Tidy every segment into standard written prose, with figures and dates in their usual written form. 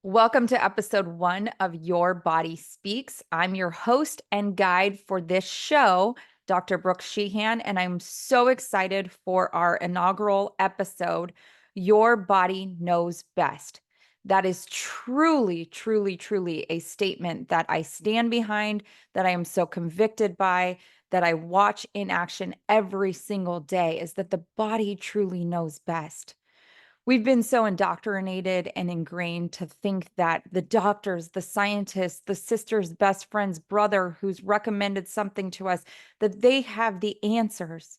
Welcome to episode 1 of Your Body Speaks. I'm your host and guide for this show, Dr. Brook Sheehan, and I'm so excited for our inaugural episode, Your Body Knows Best. That is truly, truly, truly a statement that I stand behind, that I am so convicted by, that I watch in action every single day, is that the body truly knows best. We've been so indoctrinated and ingrained to think that the doctors, the scientists, the sister's best friend's brother who's recommended something to us, that they have the answers.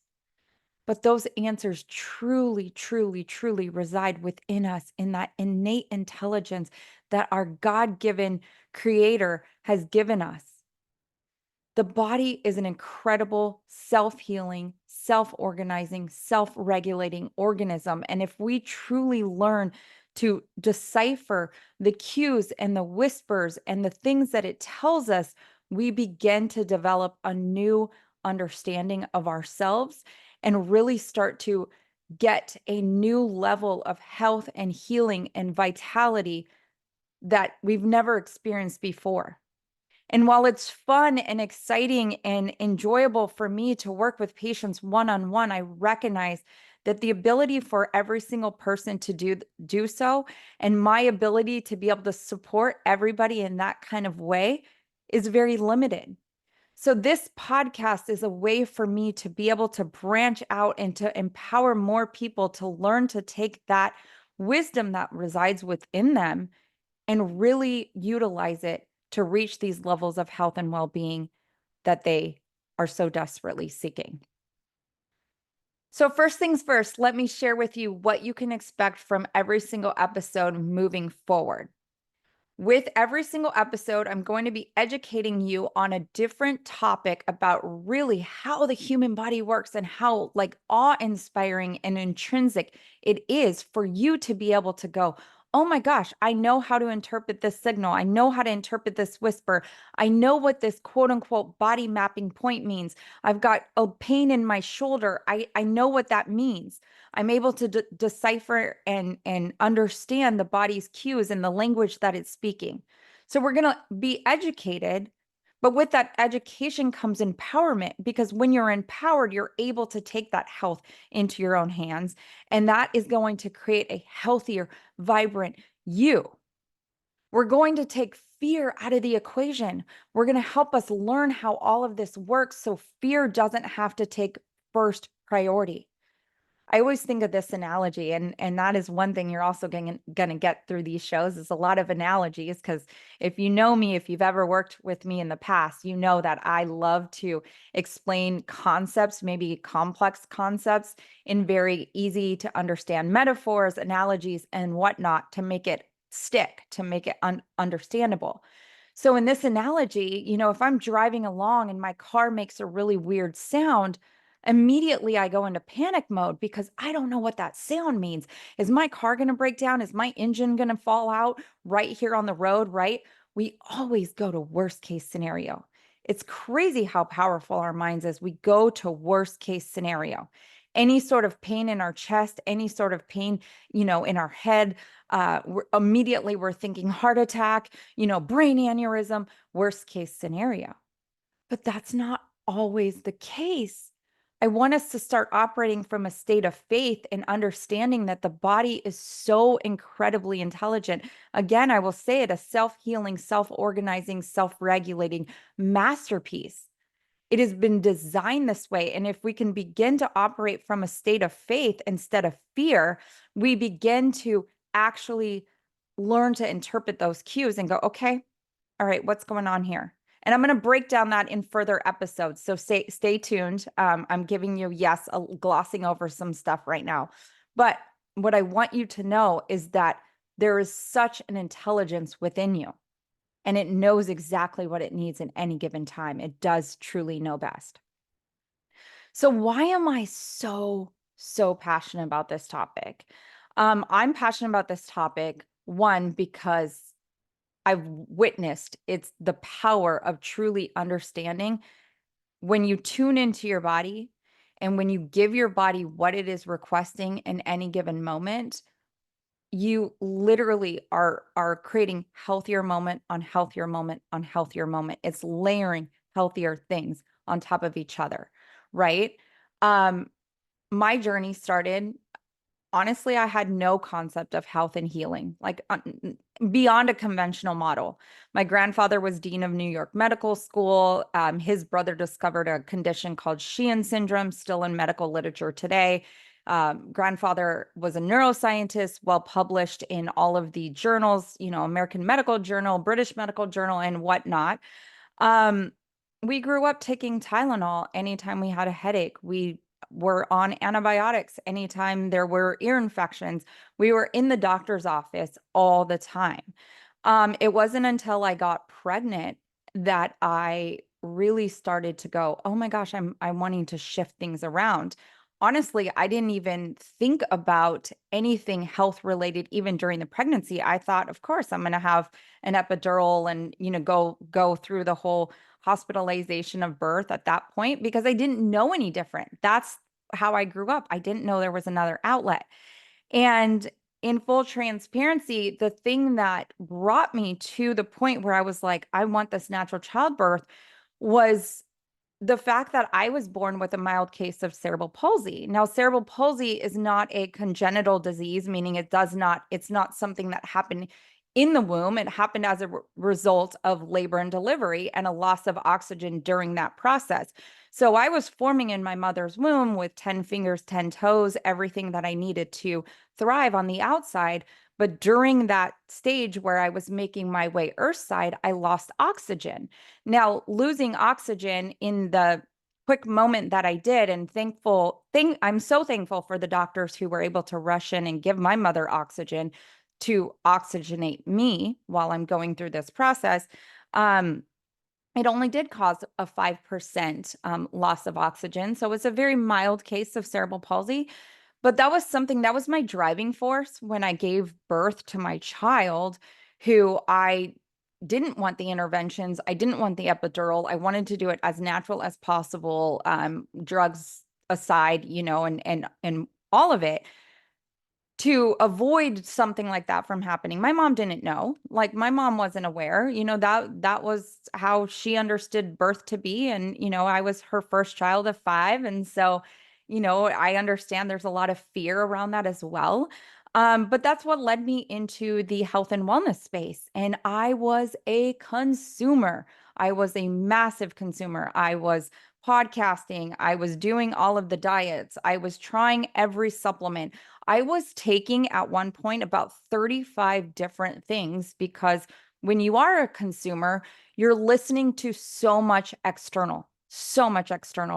But those answers truly, truly, truly reside within us in that innate intelligence that our God-given creator has given us. The body is an incredible self-healing, self-organizing, self-regulating organism. And if we truly learn to decipher the cues and the whispers and the things that it tells us, we begin to develop a new understanding of ourselves and really start to get a new level of health and healing and vitality that we've never experienced before. And while it's fun and exciting and enjoyable for me to work with patients one-on-one, I recognize that the ability for every single person to do so, and my ability to be able to support everybody in that kind of way, is very limited. So this podcast is a way for me to be able to branch out and to empower more people to learn to take that wisdom that resides within them and really utilize it to reach these levels of health and well-being that they are so desperately seeking. So first things first, let me share with you what you can expect from every single episode moving forward. With every single episode, I'm going to be educating you on a different topic about really how the human body works and how awe-inspiring and intrinsic it is for you to be able to go, oh my gosh, I know how to interpret this signal. I know how to interpret this whisper. I know what this quote unquote body mapping point means. I've got a pain in my shoulder. I know what that means. I'm able to decipher and understand the body's cues and the language that it's speaking. So we're going to be educated, but with that education comes empowerment, because when you're empowered, you're able to take that health into your own hands, and that is going to create a healthier, vibrant you. We're going to take fear out of the equation. We're going to help us learn how all of this works so fear doesn't have to take first priority. I always think of this analogy, and that is one thing you're also going to get through these shows is a lot of analogies, because if you know me, if you've ever worked with me in the past, you know that I love to explain concepts, maybe complex concepts, in very easy to understand metaphors, analogies, and whatnot to make it stick, to make it understandable. So in this analogy, if I'm driving along and my car makes a really weird sound, immediately I go into panic mode because I don't know what that sound means. Is my car going to break down? Is my engine going to fall out right here on the road, right? We always go to worst case scenario. It's crazy how powerful our minds is. We go to worst case scenario. Any sort of pain in our chest, any sort of pain, in our head, immediately we're thinking heart attack, brain aneurysm, worst case scenario. But that's not always the case. I want us to start operating from a state of faith and understanding that the body is so incredibly intelligent. Again, I will say it, a self-healing, self-organizing, self-regulating masterpiece. It has been designed this way. And if we can begin to operate from a state of faith instead of fear, we begin to actually learn to interpret those cues and go, okay, all right, what's going on here? And I'm going to break down that in further episodes. So stay tuned. I'm giving you, yes, glossing over some stuff right now. But what I want you to know is that there is such an intelligence within you, and it knows exactly what it needs in any given time. It does truly know best. So why am I so passionate about this topic? I'm passionate about this topic, one, because I've witnessed it's the power of truly understanding when you tune into your body and when you give your body what it is requesting in any given moment. you literally are creating healthier moment on healthier moment on healthier moment. It's layering healthier things on top of each other, right? Um, my journey started, honestly, I had no concept of health and healing, like beyond a conventional model. My grandfather was dean of New York Medical School. His brother discovered a condition called Sheehan syndrome, still in medical literature today. Grandfather was a neuroscientist, well published in all of the journals, American Medical Journal, British Medical Journal, and whatnot. Um, we grew up taking Tylenol anytime we had a headache. We were on antibiotics anytime there were ear infections. We were in the doctor's office all the time. It wasn't until I got pregnant that I really started to go, oh my gosh, I'm wanting to shift things around. Honestly, I didn't even think about anything health related even during the pregnancy. I thought, of course, I'm going to have an epidural and, go through the whole hospitalization of birth at that point because I didn't know any different. That's how I grew up. I didn't know there was another outlet. And in full transparency, the thing that brought me to the point where I was like, I want this natural childbirth was the fact that I was born with a mild case of cerebral palsy. Now, cerebral palsy is not a congenital disease, meaning it's not something that happened in the womb. It happened as a result of labor and delivery and a loss of oxygen during that process. So I was forming in my mother's womb with 10 fingers, 10 toes, everything that I needed to thrive on the outside. But during that stage where I was making my way earthside, I lost oxygen. Now, losing oxygen in the quick moment that I did, and I'm so thankful for the doctors who were able to rush in and give my mother oxygen to oxygenate me while I'm going through this process. Um, it only did cause a 5% loss of oxygen. So it was a very mild case of cerebral palsy. But that was something that was my driving force when I gave birth to my child, who I didn't want the interventions. I didn't want the epidural. I wanted to do it as natural as possible, drugs aside, and all of it to avoid something like that from happening. My mom didn't know. Like my mom wasn't aware. That was how she understood birth to be. And, I was her first child of 5. And so, I understand there's a lot of fear around that as well. But that's what led me into the health and wellness space. And I was a consumer. I was a massive consumer. I was podcasting. I was doing all of the diets. I was trying every supplement. I was taking at one point about 35 different things because when you are a consumer, you're listening to so much external,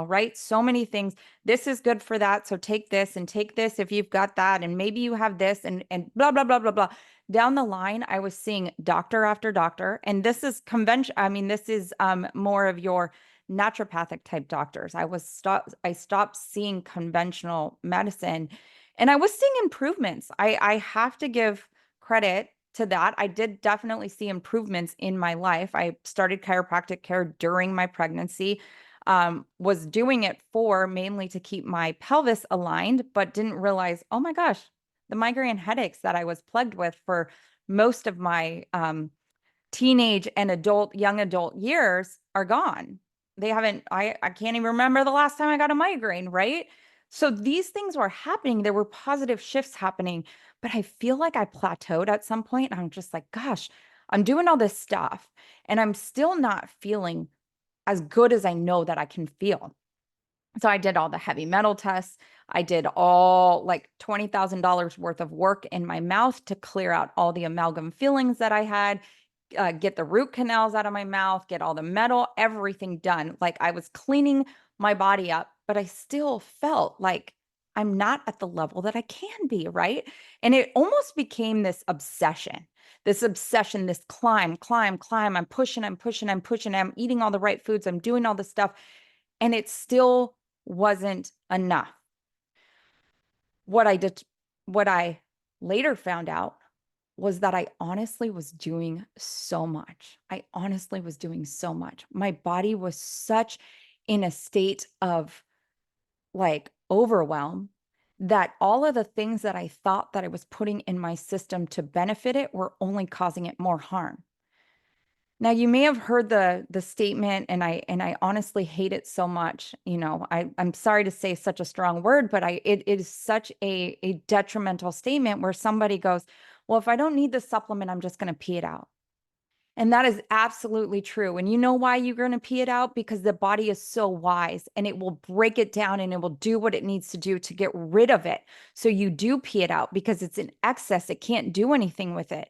right? So many things. This is good for that. So take this and take this if you've got that. And maybe you have this and blah, blah, blah, blah, blah. Down the line, I was seeing doctor after doctor. And this is convention. I mean, this is more of your naturopathic type doctors. I stopped seeing conventional medicine and I was seeing improvements. I have to give credit to that. I did definitely see improvements in my life. I started chiropractic care during my pregnancy, was doing it for mainly to keep my pelvis aligned, but didn't realize, oh my gosh, the migraine headaches that I was plagued with for most of my teenage and young adult years are gone. I can't even remember the last time I got a migraine, right? So these things were happening. There were positive shifts happening, but I feel like I plateaued at some point. I'm just like, gosh, I'm doing all this stuff and I'm still not feeling as good as I know that I can feel. So I did all the heavy metal tests. I did all like $20,000 worth of work in my mouth to clear out all the amalgam fillings that I had, get the root canals out of my mouth, get all the metal, everything done. Like I was cleaning my body up, but I still felt like I'm not at the level that I can be, right? And it almost became this obsession, this climb, climb, climb. I'm pushing, I'm pushing, I'm pushing. I'm eating all the right foods. I'm doing all this stuff. And it still wasn't enough. What I later found out was that I honestly was doing so much. I honestly was doing so much. My body was such in a state of like overwhelm that all of the things that I thought that I was putting in my system to benefit it were only causing it more harm. Now, you may have heard the statement, and I honestly hate it so much. I'm sorry to say such a strong word, but it is such a detrimental statement where somebody goes, well, if I don't need the supplement, I'm just going to pee it out. And that is absolutely true. And you know why you're going to pee it out? Because the body is so wise and it will break it down and it will do what it needs to do to get rid of it. So you do pee it out because it's in excess. It can't do anything with it.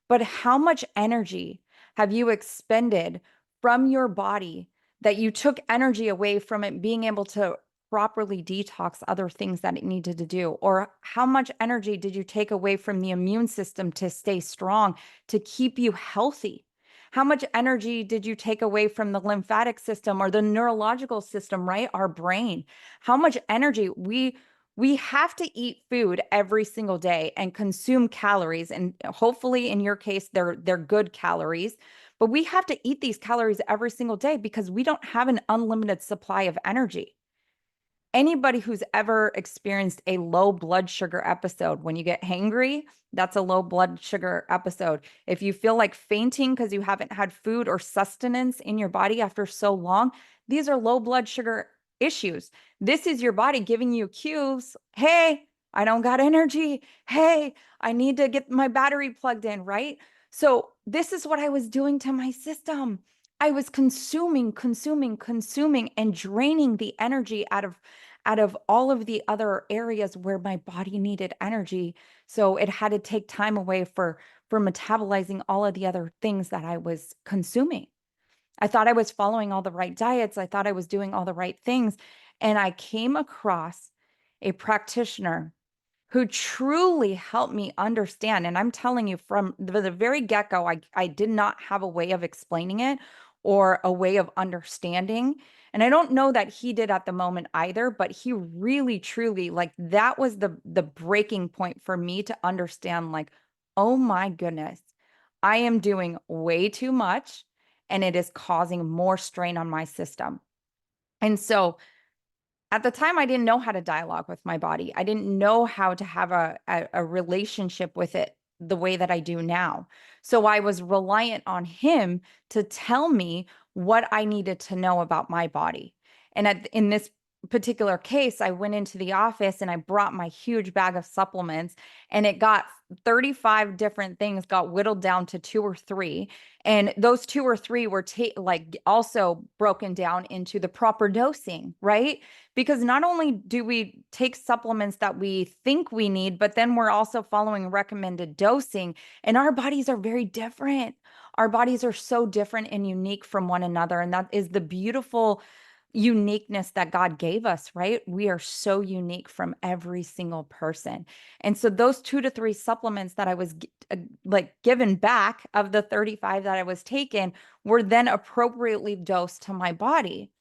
But how much energy have you expended from your body that you took energy away from it being able to properly detox other things that it needed to do? Or how much energy did you take away from the immune system to stay strong, to keep you healthy? How much energy did you take away from the lymphatic system or the neurological system, right? Our brain. How much energy we have to eat food every single day and consume calories. And hopefully in your case, they're good calories, but we have to eat these calories every single day because we don't have an unlimited supply of energy. Anybody who's ever experienced a low blood sugar episode, when you get hangry, that's a low blood sugar episode. If you feel like fainting because you haven't had food or sustenance in your body after so long, these are low blood sugar issues. This is your body giving you cues. Hey, I don't got energy. Hey, I need to get my battery plugged in, right? So this is what I was doing to my system. I was consuming, and draining the energy out of all of the other areas where my body needed energy. So it had to take time away for metabolizing all of the other things that I was consuming. I thought I was following all the right diets. I thought I was doing all the right things. And I came across a practitioner who truly helped me understand. And I'm telling you, from the very get-go, I did not have a way of explaining it or a way of understanding. And I don't know that he did at the moment either, but he really, truly, like, that was the breaking point for me to understand, like, oh my goodness, I am doing way too much and it is causing more strain on my system. And so at the time, I didn't know how to dialogue with my body. I didn't know how to have a relationship with it the way that I do now. So I was reliant on him to tell me what I needed to know about my body. And in this particular case, I went into the office and I brought my huge bag of supplements, and it got 35 different things got whittled down to two or three. And those two or three were like also broken down into the proper dosing, right? Because not only do we take supplements that we think we need, but then we're also following recommended dosing. And our bodies are very different. Our bodies are so different and unique from one another. And that is the beautiful uniqueness that God gave us, right? We are so unique from every single person. And so those 2 to 3 supplements that I was like given back of the 35 that I was taking were then appropriately dosed to my body.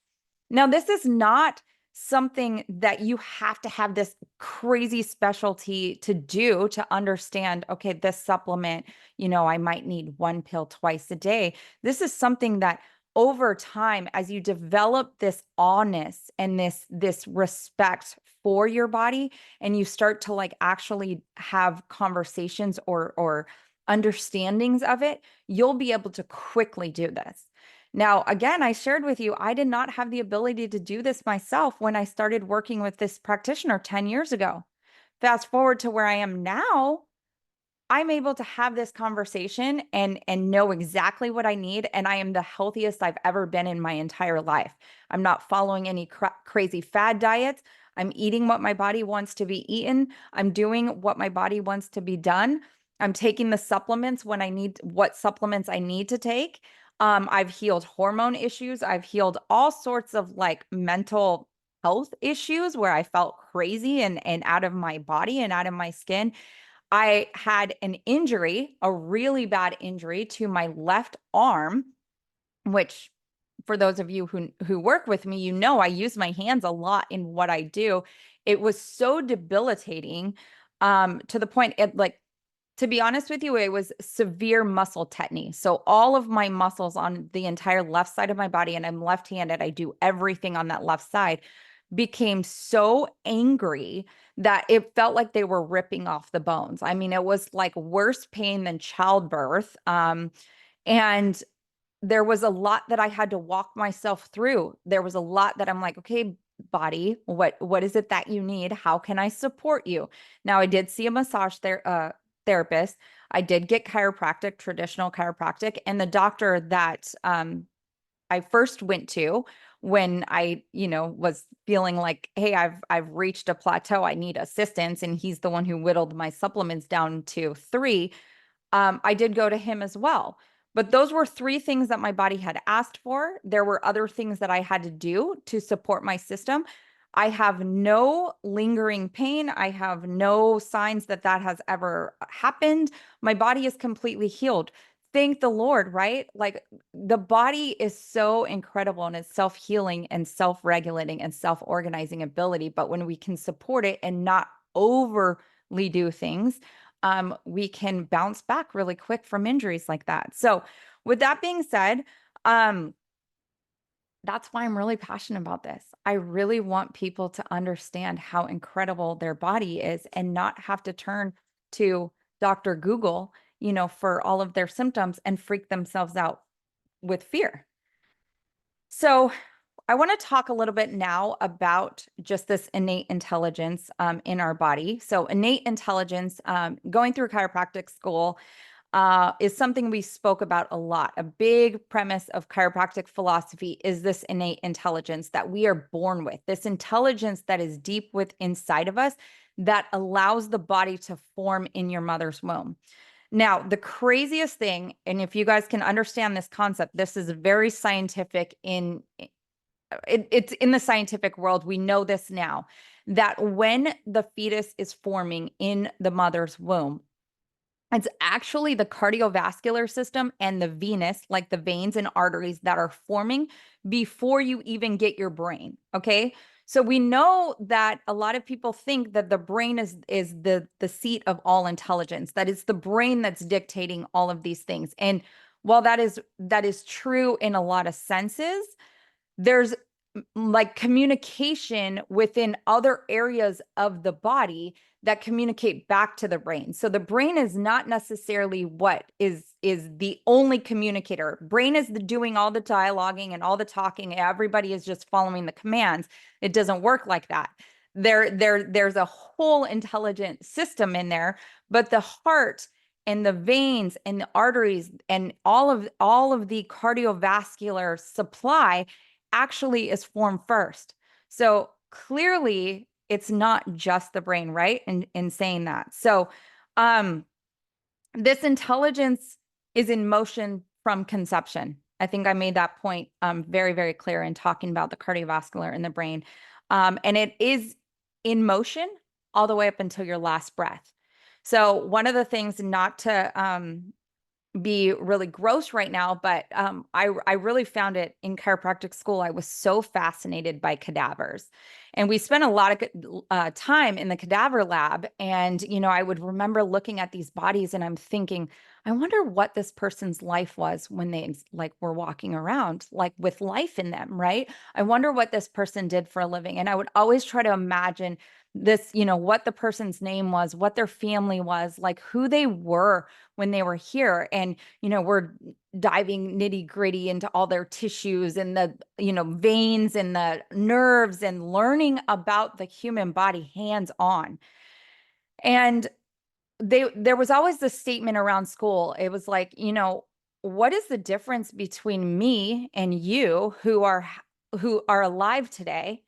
Now, this is not something that you have to have this crazy specialty to do to understand, okay, this supplement, I might need one pill twice a day. This is something that over time, as you develop this awness and this respect for your body, and you start to like actually have conversations or understandings of it, you'll be able to quickly do this. Now, again, I shared with you, I did not have the ability to do this myself when I started working with this practitioner 10 years ago. Fast forward to where I am now, I'm able to have this conversation and know exactly what I need, and I am the healthiest I've ever been in my entire life. I'm not following any crazy fad diets. I'm eating what my body wants to be eaten. I'm doing what my body wants to be done. I'm taking the supplements when I need what supplements I need to take. I've healed hormone issues. I've healed all sorts of like mental health issues where I felt crazy and out of my body and out of my skin. I had an injury, a really bad injury to my left arm, which for those of you who work with me, I use my hands a lot in what I do. It was so debilitating, to the point it like, to be honest with you, it was severe muscle tetany. So all of my muscles on the entire left side of my body, and I'm left-handed, I do everything on that left side, became so angry that it felt like they were ripping off the bones. I mean, it was like worse pain than childbirth. And there was a lot that I had to walk myself through. There was a lot that I'm like, okay, body, what is it that you need? How can I support you? Now, I did see a therapist. I did get chiropractic, traditional chiropractic, and the doctor that I first went to when I, was feeling like, hey, I've reached a plateau. I need assistance, and he's the one who whittled my supplements down to 3. I did go to him as well. But those were 3 things that my body had asked for. There were other things that I had to do to support my system. I have no lingering pain. I have no signs that that has ever happened. My body is completely healed. Thank the Lord, right? Like the body is so incredible in its self-healing and self-regulating and self-organizing ability. But when we can support it and not overly do things, we can bounce back really quick from injuries like that. So with that being said, that's why I'm really passionate about this. I really want people to understand how incredible their body is and not have to turn to Dr. Google, for all of their symptoms and freak themselves out with fear. So I want to talk a little bit now about just this innate intelligence in our body. So innate intelligence, going through chiropractic school, is something we spoke about a lot. A big premise of chiropractic philosophy is this innate intelligence that we are born with, this intelligence that is deep within inside of us that allows the body to form in your mother's womb. Now, the craziest thing, and if you guys can understand this concept, this is very scientific it's in the scientific world. We know this now, that when the fetus is forming in the mother's womb, it's actually the cardiovascular system and the venous, like the veins and arteries that are forming before you even get your brain. Okay. So we know that a lot of people think that the brain is the seat of all intelligence, that it's the brain that's dictating all of these things. And while that is true in a lot of senses, there's like communication within other areas of the body that communicate back to the brain. So the brain is not necessarily what is the only communicator. Brain is doing all the dialoguing and all the talking. Everybody is just following the commands. It doesn't work like that. There's a whole intelligent system in there, but the heart and the veins and the arteries and all of the cardiovascular supply actually is formed first. So clearly it's not just the brain, right? In saying that. So this intelligence is in motion from conception. I think I made that point very, very clear in talking about the cardiovascular in the brain. And it is in motion all the way up until your last breath. So one of the things, not to be really gross right now, but I really found it in chiropractic school. I was so fascinated by cadavers, and we spent a lot of time in the cadaver lab. And I would remember looking at these bodies, and I'm thinking, I wonder what this person's life was when they like were walking around, like with life in them, right? I wonder what this person did for a living, and I would always try to imagine this, what the person's name was, what their family was, like who they were when they were here. And, we're diving nitty gritty into all their tissues and the, veins and the nerves and learning about the human body hands on. And there was always this statement around school. It was like, what is the difference between me and you who are alive today?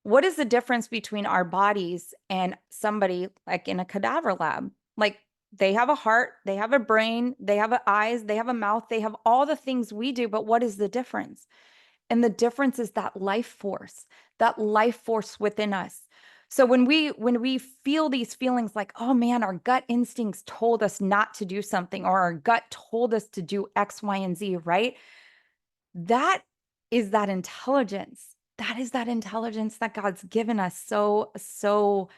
What is the difference between our bodies and somebody like in a cadaver lab? Like they have a heart, they have a brain, they have eyes, they have a mouth, they have all the things we do, but what is the difference? And the difference is that life force within us. So when we feel these feelings like, oh man, our gut instincts told us not to do something, or our gut told us to do X, Y, and Z, right? That is that intelligence. That is that intelligence that God's given us so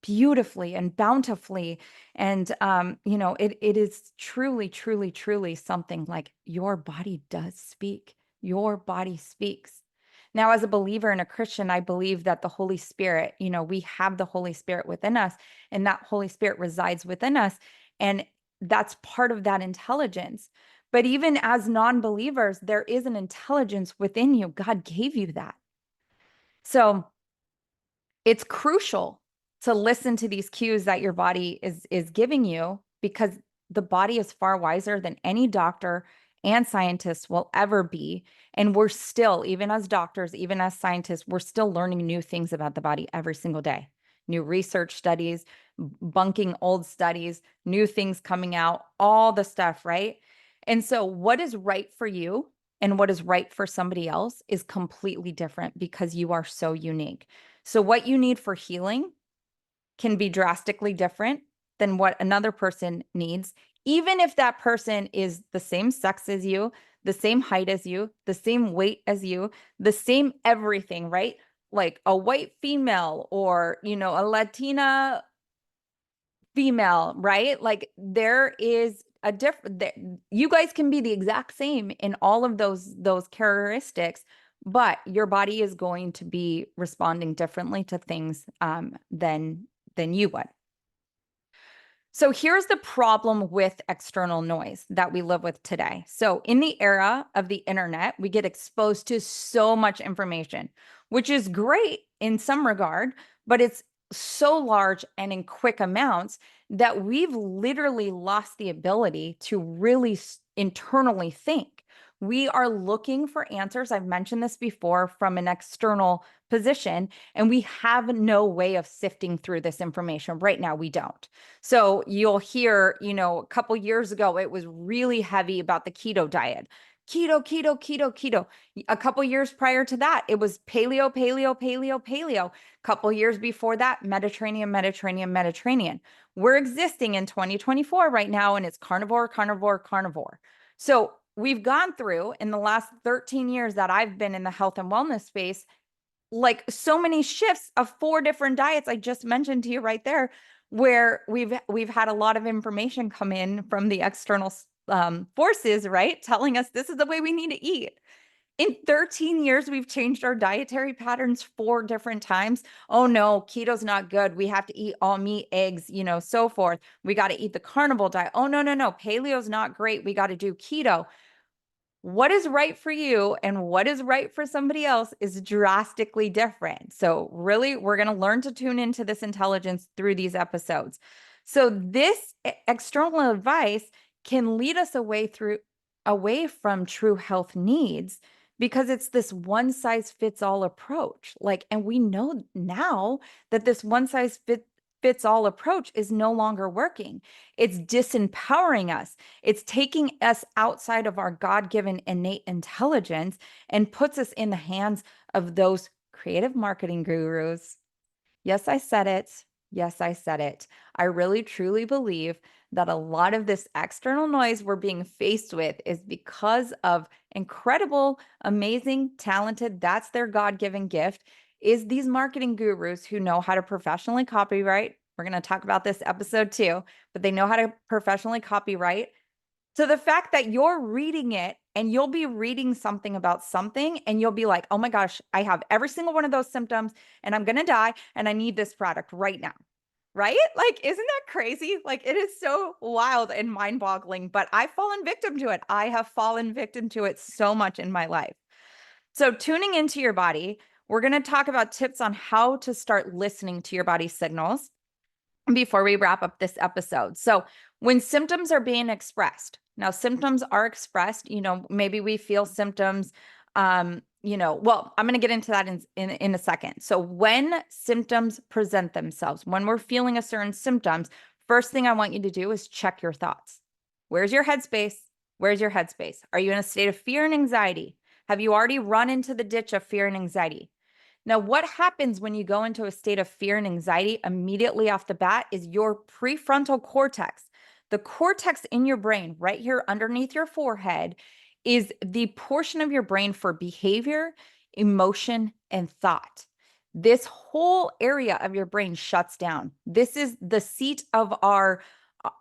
beautifully and bountifully. And it is truly, truly, truly something like your body does speak. Your body speaks. Now, as a believer and a Christian, I believe that the Holy Spirit, we have the Holy Spirit within us, and that Holy Spirit resides within us. And that's part of that intelligence. But even as non-believers, there is an intelligence within you. God gave you that. So it's crucial to listen to these cues that your body is giving you, because the body is far wiser than any doctor and scientist will ever be. And we're still, even as doctors, even as scientists, we're still learning new things about the body every single day. New research studies, bunking old studies, new things coming out, all the stuff, right? And so what is right for you and what is right for somebody else is completely different, because you are so unique. So what you need for healing can be drastically different than what another person needs, even if that person is the same sex as you, the same height as you, the same weight as you, the same everything, right? Like a white female or, a Latina female, right? Like there is a different, you guys can be the exact same in all of those characteristics, but your body is going to be responding differently to things than you would. So here's the problem with external noise that we live with today. So in the era of the internet, we get exposed to so much information, which is great in some regard, but it's so large and in quick amounts that we've literally lost the ability to really internally think. We are looking for answers. I've mentioned this before, from an external position, and we have no way of sifting through this information. Right now, we don't. So you'll hear, a couple years ago, it was really heavy about the keto diet. Keto, keto, keto, keto. A couple years prior to that, it was paleo, paleo, paleo, paleo. Couple years before that, Mediterranean, Mediterranean, Mediterranean. We're existing in 2024 right now, and it's carnivore, carnivore, carnivore. So we've gone through, in the last 13 years that I've been in the health and wellness space, like so many shifts of 4 different diets I just mentioned to you right there, where we've had a lot of information come in from the external forces, right? Telling us this is the way we need to eat. In 13 years, we've changed our dietary patterns 4 different times. Oh no, keto's not good. We have to eat all meat, eggs, so forth. We got to eat the carnivore diet. Oh no, no, no. Paleo's not great. We got to do keto. What is right for you and what is right for somebody else is drastically different. So really, we're going to learn to tune into this intelligence through these episodes. So this external advice can lead us away from true health needs, because it's this one size fits all approach. And we know now that this one size fits all approach is no longer working. It's disempowering us. It's taking us outside of our God-given innate intelligence and puts us in the hands of those creative marketing gurus. Yes, I said it. Yes, I said it. I really truly believe that a lot of this external noise we're being faced with is because of incredible, amazing, talented, that's their God-given gift, is these marketing gurus who know how to professionally copyright. We're going to talk about this episode too, but they know how to professionally copyright. So the fact that you're reading it and you'll be reading something about something and you'll be like, oh my gosh, I have every single one of those symptoms and I'm going to die and I need this product right now. Right? Like, isn't that crazy? Like, it is so wild and mind boggling, but I've fallen victim to it. I have fallen victim to it so much in my life. So tuning into your body, we're going to talk about tips on how to start listening to your body's signals before we wrap up this episode. So when symptoms are being expressed, now symptoms are expressed, maybe we feel symptoms, well, I'm going to get into that in a second. So when symptoms present themselves, when we're feeling a certain symptoms, first thing I want you to do is check your thoughts. Where's your headspace? Where's your headspace? Are you in a state of fear and anxiety? Have you already run into the ditch of fear and anxiety? Now, what happens when you go into a state of fear and anxiety immediately off the bat is your prefrontal cortex. The cortex in your brain, right here underneath your forehead, is the portion of your brain for behavior, emotion, and thought. This whole area of your brain shuts down. This is the seat of our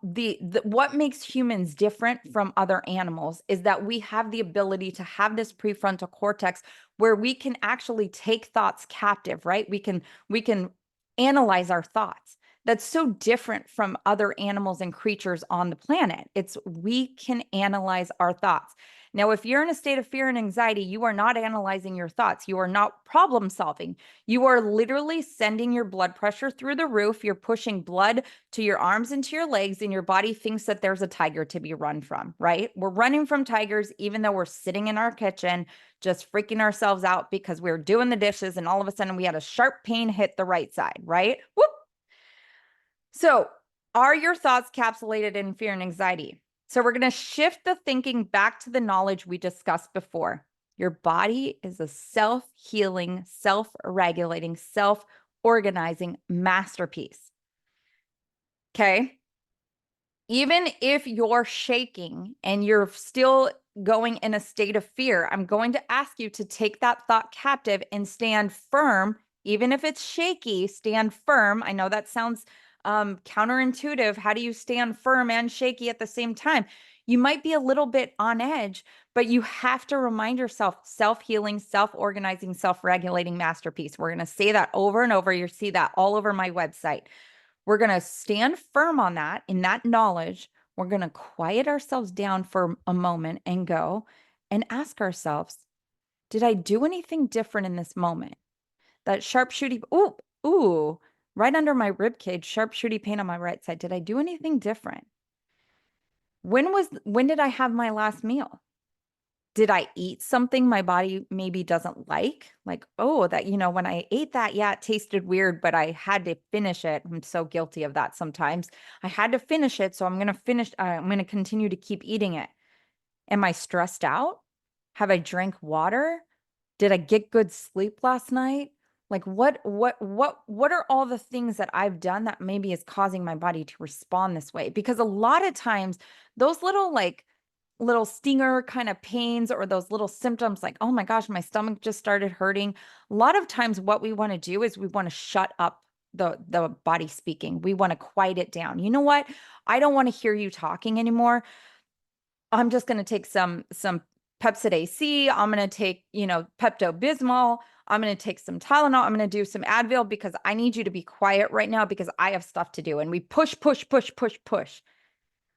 what makes humans different from other animals is that we have the ability to have this prefrontal cortex where we can actually take thoughts captive, right? We can analyze our thoughts. That's so different from other animals and creatures on the planet. It's we can analyze our thoughts. Now, if you're in a state of fear and anxiety, you are not analyzing your thoughts. You are not problem solving. You are literally sending your blood pressure through the roof. You're pushing blood to your arms and to your legs, and your body thinks that there's a tiger to be run from, right? We're running from tigers, even though we're sitting in our kitchen, just freaking ourselves out because we were doing the dishes, and all of a sudden we had a sharp pain hit the right side, right? Whoop. So, are your thoughts capsulated in fear and anxiety? So, we're going to shift the thinking back to the knowledge we discussed before. Your body is a self healing, self regulating, self organizing masterpiece. Okay. Even if you're shaking and you're still going in a state of fear, I'm going to ask you to take that thought captive and stand firm. Even if it's shaky, stand firm. I know that sounds counterintuitive. How do you stand firm and shaky at the same time? You might be a little bit on edge, but you have to remind yourself self-healing, self-organizing, self-regulating masterpiece. We're going to say that over and over. You see that all over my website. We're going to stand firm on that, in that knowledge. We're going to quiet ourselves down for a moment and go and ask ourselves, did I do anything different in this moment? That sharp shooty, ooh, right under my rib cage, sharp shooty pain on my right side. Did I do anything different? When did I have my last meal? Did I eat something my body maybe doesn't like? Like, oh, that, when I ate that, yeah, it tasted weird, but I had to finish it. I'm so guilty of that sometimes. I had to finish it, so I'm going to continue to keep eating it. Am I stressed out? Have I drank water? Did I get good sleep last night? Like what are all the things that I've done that maybe is causing my body to respond this way? Because a lot of times those little stinger kind of pains or those little symptoms like, oh my gosh, my stomach just started hurting. A lot of times what we want to do is we want to shut up the body speaking. We want to quiet it down. You know what? I don't want to hear you talking anymore. I'm just going to take some Pepcid AC. I'm going to take, Pepto-Bismol. I'm going to take some Tylenol. I'm going to do some Advil because I need you to be quiet right now because I have stuff to do. And we push, push, push, push, push.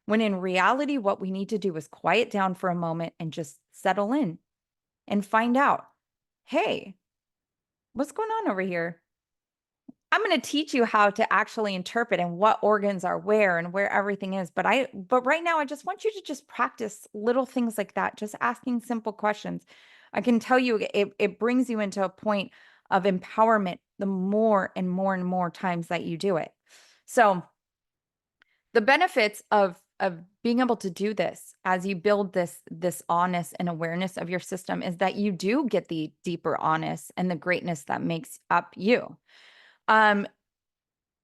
When in reality, what we need to do is quiet down for a moment and just settle in and find out, hey, what's going on over here? I'm going to teach you how to actually interpret and what organs are where and where everything is. But right now, I just want you to just practice little things like that, just asking simple questions. I can tell you it brings you into a point of empowerment the more and more and more times that you do it. So the benefits of being able to do this as you build this honest and awareness of your system is that you do get the deeper honest and the greatness that makes up you.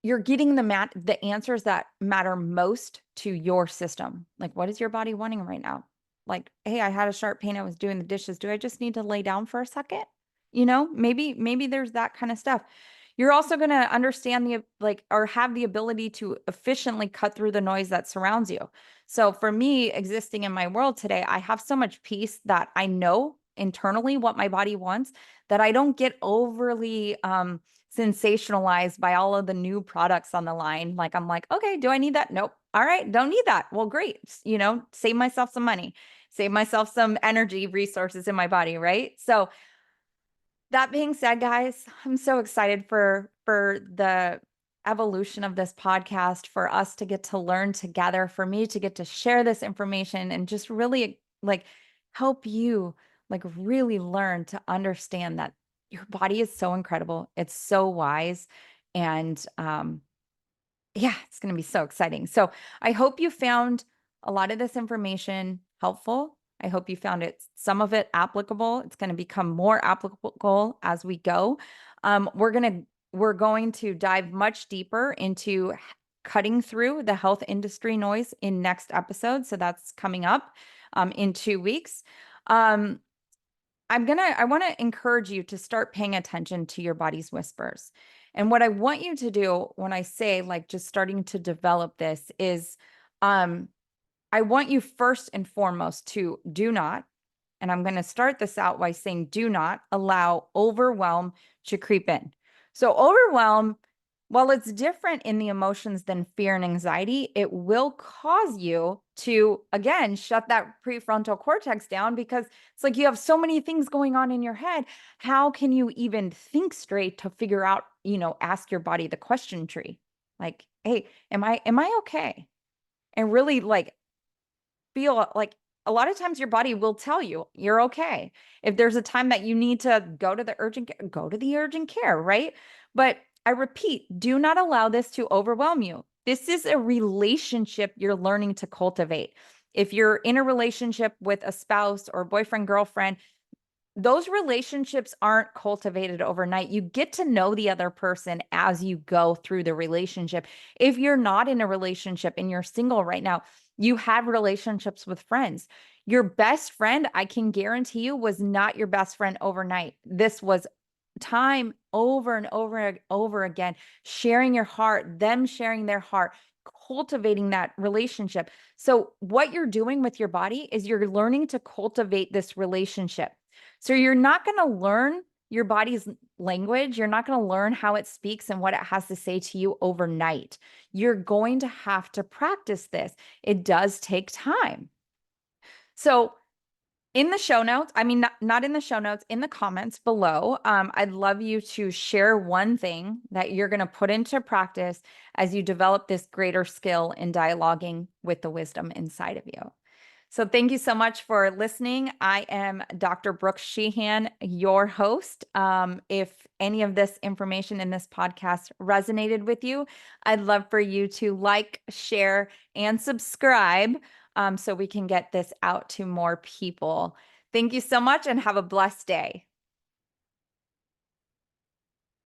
You're getting the answers that matter most to your system. Like, what is your body wanting right now? Like, hey, I had a sharp pain. I was doing the dishes. Do I just need to lay down for a second? Maybe there's that kind of stuff. You're also going to understand or have the ability to efficiently cut through the noise that surrounds you. So for me, existing in my world today, I have so much peace that I know internally what my body wants, that I don't get overly sensationalized by all of the new products on the line. Like, I'm like, okay, do I need that? Nope. All right, don't need that. Well, great. Save myself some money, save myself some energy resources in my body, right? So that being said, guys, I'm so excited for the evolution of this podcast, for us to get to learn together, for me to get to share this information and just really help you really learn to understand that your body is so incredible. It's so wise. And yeah, it's going to be so exciting. So I hope you found a lot of this information helpful. I hope you found some of it applicable. It's going to become more applicable as we go. We're going to dive much deeper into cutting through the health industry noise in next episode. So that's coming up in 2 weeks. I want to encourage you to start paying attention to your body's whispers. And what I want you to do when I say like just starting to develop this is I want you first and foremost to do not, and I'm going to start this out by saying do not allow overwhelm to creep in. So, overwhelm, while it's different in the emotions than fear and anxiety, it will cause you to, again, shut that prefrontal cortex down because it's like you have so many things going on in your head. How can you even think straight to figure out, ask your body the question tree? Like, hey, am I okay? And really like feel like a lot of times your body will tell you you're okay. If there's a time that you need to go to the urgent care, go to the urgent care, right? But I repeat, do not allow this to overwhelm you. This is a relationship you're learning to cultivate. If you're in a relationship with a spouse or boyfriend, girlfriend, those relationships aren't cultivated overnight. You get to know the other person as you go through the relationship. If you're not in a relationship and you're single right now, you have relationships with friends. Your best friend, I can guarantee you, was not your best friend overnight. This was time over and over and over again, sharing your heart, them sharing their heart, cultivating that relationship. So, what you're doing with your body is you're learning to cultivate this relationship. So you're not going to learn your body's language. You're not going to learn how it speaks and what it has to say to you overnight. You're going to have to practice this. It does take time. So in the show notes, I mean, not in the show notes, in the comments below, I'd love you to share one thing that you're going to put into practice as you develop this greater skill in dialoguing with the wisdom inside of you. So thank you so much for listening. I am Dr. Brook Sheehan, your host. If any of this information in this podcast resonated with you, I'd love for you to like, share, and subscribe so we can get this out to more people. Thank you so much and have a blessed day.